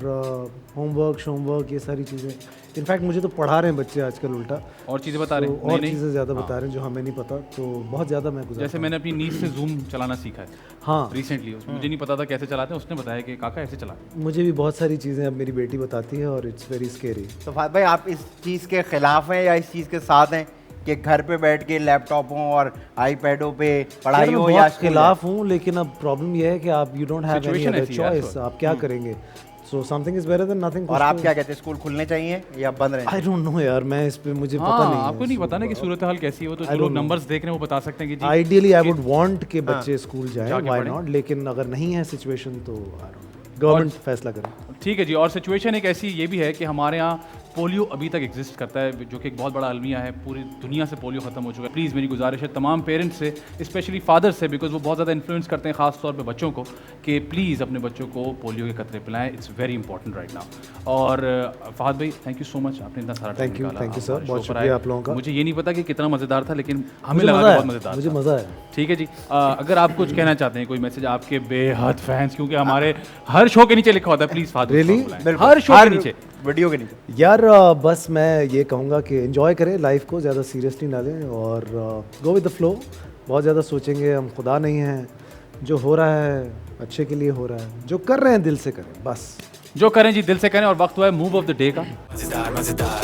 होमवर्क शोमवर्क ये सारी चीज़ें। इनफैक्ट मुझे तो पढ़ा रहे हैं बच्चे आजकल उल्टा, और चीजें बता रहे तो हैं और नई चीज़ें ज़्यादा बता रहे हैं जो हमें नहीं पता। तो बहुत ज़्यादा मैं गुजारता जैसे मैंने अपनी नीस से जूम चलाना सीखा है हाँ, रिसेंटली मुझे नहीं पता था कैसे चलाते हैं उसने बताया कि काका ऐसे चला मुझे भी बहुत सारी चीज़ें अब मेरी बेटी बताती है और इट्स वेरी स्केरी। तो फाद भाई आप इस चीज के खिलाफ हैं या इस चीज के साथ हैं कि घर पे बैठ के लैपटॉपों और आईपैडों पे पढ़ाई मैं हो या बहुत स्कूल खिलाफ हूँ, लेकिन अब प्रॉब्लम यह है कि आप you don't have any Situation other ऐसी है यार, चॉइस। आप क्या करेंगे? So something is better than nothing. और आप क्या कहते हैं स्कूल खुलने चाहिए या बंद रहने आई डोंट नो यार, मैं इस पे मुझे पता हाँ नहीं है। आपको नहीं पता ना कि सूरत हाल कैसी हो तो जो लोग नंबर्स देख रहे हैं वो बता सकते हैं कि जी आइडियली आई वुड वांट कि बच्चे स्कूल जाएं, जाके व्हाई पढ़ें। नॉट, लेकिन अगर नहीं है सिचुएशन तो गवर्नमेंट फैसला करे। ठीक है जी और सिचुएशन एक ऐसी ये भी है कि हमारे यहाँ पोलियो अभी तक एग्जिस्ट करता है जो कि एक बहुत बड़ा अलमिया है पूरी दुनिया से पोलियो खत्म हो चुका है प्लीज़ मेरी गुजारिश है तमाम पेरेंट्स से स्पेशली फादर्स से बिकॉज वो बहुत ज़्यादा इन्फ्लुएंस करते हैं खास तौर पे बच्चों को कि प्लीज़ अपने बच्चों को पोलियो के कतरे पिलाएं it's very important right now और फहद भाई थैंक यू सो मच आपने इतना सारा Thank you, निकाला thank you, sir. हमारे बहुत show पर शुक्रिया आए। आप लोगों का। मुझे ये नहीं पता कि कितना मज़ेदार था लेकिन हमें मुझे लगा मजा कि बहुत है, मज़ेदार मुझे था मजा है। ठीक है जी। अगर आप कुछ कहना चाहते हैं, कोई मैसेज आपके बेहद फैंस, क्योंकि हमारे हर शो के नीचे लिखा होता है please father. Really? Her show के नीचे, वीडियो के नीचे। यार बस मैं ये कहूँगा कि एंजॉय करें लाइफ को, ज़्यादा सीरियसली ना लें और गो विद द फ्लो। बहुत ज़्यादा सोचेंगे हम खुदा नहीं हैं, जो हो रहा है अच्छे के लिए हो रहा है, जो कर रहे हैं दिल से करें बस। जो करें जी दिल से करें। और वक्त हुआ है मूव ऑफ द डे का। मजेदार मजेदार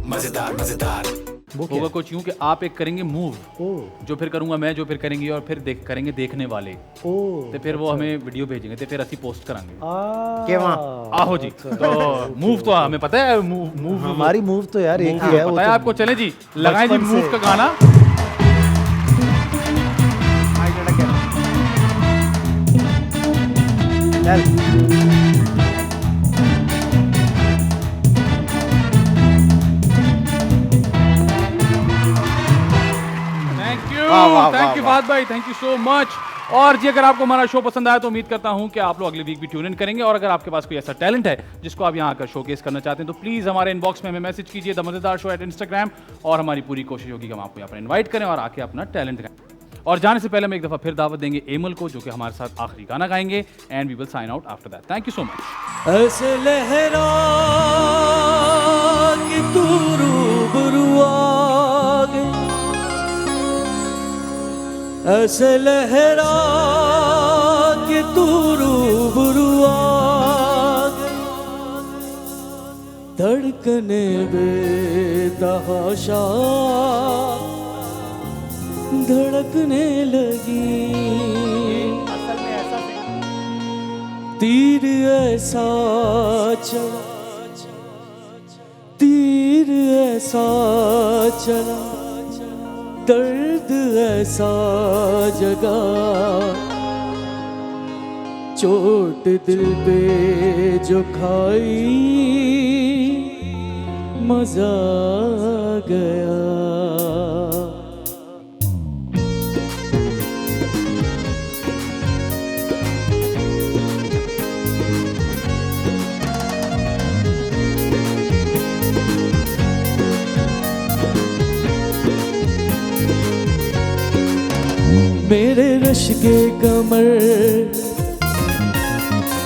मजेदार मजेदार। वो होगा कुछ यूं कि आप एक करेंगे मूव, ओ जो फिर करूंगा मैं, जो फिर करेंगे और फिर करेंगे देखने वाले, ओ तो फिर वो हमें वीडियो भेजेंगे, तो फिर ਅਸੀਂ पोस्ट करांगे। के वहाँ आहो जी। तो मूव तो हमें पता है, मूव हमारी मूव तो यार एक ही है, वो पता है तो आपको। चले जी लगाएं जी बचपन मूव से। का गाना। थैंक यू फाद भाई, थैंक यू सो मच। और जी अगर आपको हमारा शो पसंद आया तो उम्मीद करता हूं कि आप लोग अगले वीक भी ट्यून इन करेंगे। और अगर आपके पास कोई ऐसा टैलेंट है जिसको आप यहाँ आकर शोकेस करना चाहते हैं तो प्लीज हमारे इनबॉक्स में हमें मैसेज कीजिए, द मजेदार शो @Instagram। और हमारी पूरी कोशिश होगी कि हम आपको यहाँ पर इन्वाइट करें और आके अपना टैलेंट गाएं। और जाने से पहले हम एक दफा फिर दावत देंगे एमल को, जो कि हमारे साथ आखिरी गाना गाएंगे, and we will sign out after that. Thank you so much. ऐसे लहरा कि तू रूबरू आ गई, ऐसे लहरा कि तू रूबरू आ गई, धड़कने बेतहाशा धड़कने लगी, तीर ऐसा चला, तीर ऐसा चला, दर्द ऐसा जगा, चोट दिल पे जो खाई मजा आ गया। मेरे रश के कमर,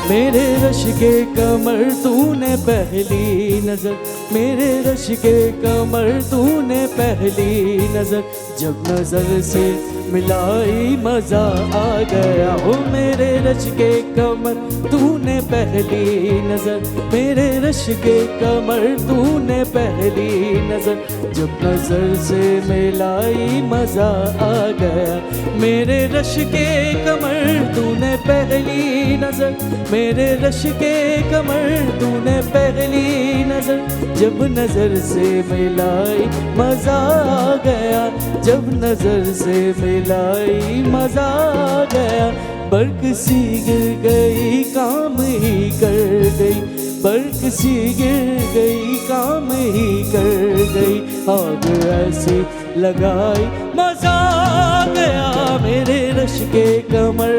मेरे रश के कमर तूने पहली नजर, मेरे रश के कमर तूने पहली नजर, जब नजर से मिलाई मजा आ गया। हो मेरे रश के कमर तूने पहली नजर, मेरे रश के कमर तूने पहली नजर, जब नजर से मिलाई मजा आ गया। मेरे रश के कमर तूने पहली नजर, मेरे रश के कमर तूने पहली नजर, जब नजर से मिलाई मजा आ गया, जब नजर से मिलाई मजा आ गया। बर्क सी गिर गई काम ही कर गई, बर्क सी गिर गई काम ही कर गई, आग ऐसी लगाई मजा आ गया। मेरे रश के कमर,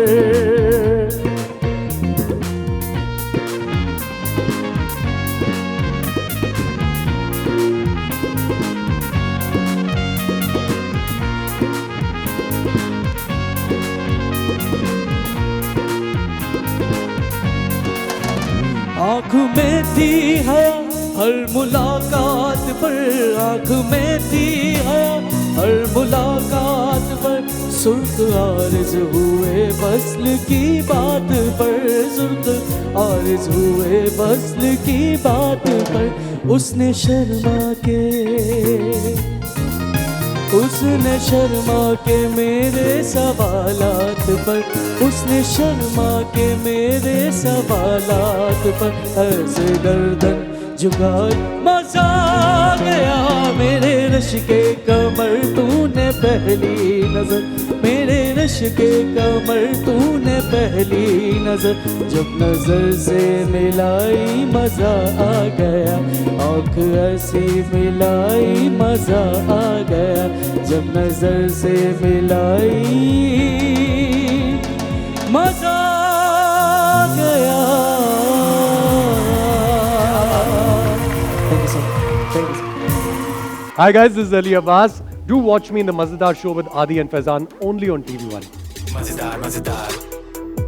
आँख में थी हया हर मुलाकात पर, आँख में थी हया हर मुलाकात पर, सुर्ख आरिज़ हुए वस्ल की बात पर, सुर्ख आरिज़ हुए वस्ल की बात पर। उसने शर्मा के, उसने शर्मा के मेरे सवालात पर, उसने शर्मा के मेरे सवालात पर, ऐसे गर्दन झुकाई मजा आ गया। मेरे रश के कमर तूने पहली नजर, मेरे रश के कमर तूने पहली नजर, जब नजर से मिलाई मजा आ गया। आँख ऐसी मिलाई मजा आ गया, जब नजर से मिलाई मजा आ गया। Hi guys, this is Ali Abbas. Do watch me in the Mazedar Show with Adi and Faizan only on TV1. मजेदार मजेदार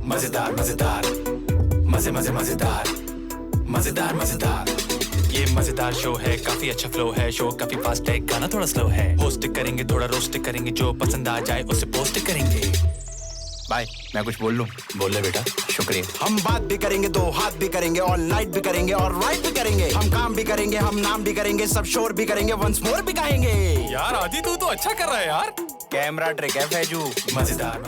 मजेदार मजेदार मजे मजे मजेदार मजेदार मजेदार ये मजेदार शो है, काफी अच्छा फ्लो है, शो काफी फास्ट है, गाना थोड़ा स्लो है, होस्ट करेंगे थोड़ा रोस्ट करेंगे, जो पसंद आ जाए उसे पोस्ट करेंगे। बाय, मैं कुछ बोल लूं? बोल ले बेटा, शुक्रिया। हम बात भी करेंगे, दो हाथ भी करेंगे, ऑल नाइट भी करेंगे और राइट भी करेंगे, हम काम भी करेंगे, हम नाम भी करेंगे, सब शोर भी करेंगे, वंस मोर भी गाएंगे। यार आदि तू तो अच्छा कर रहा है यार। कैमरा ट्रिक है फैजू। मजेदार।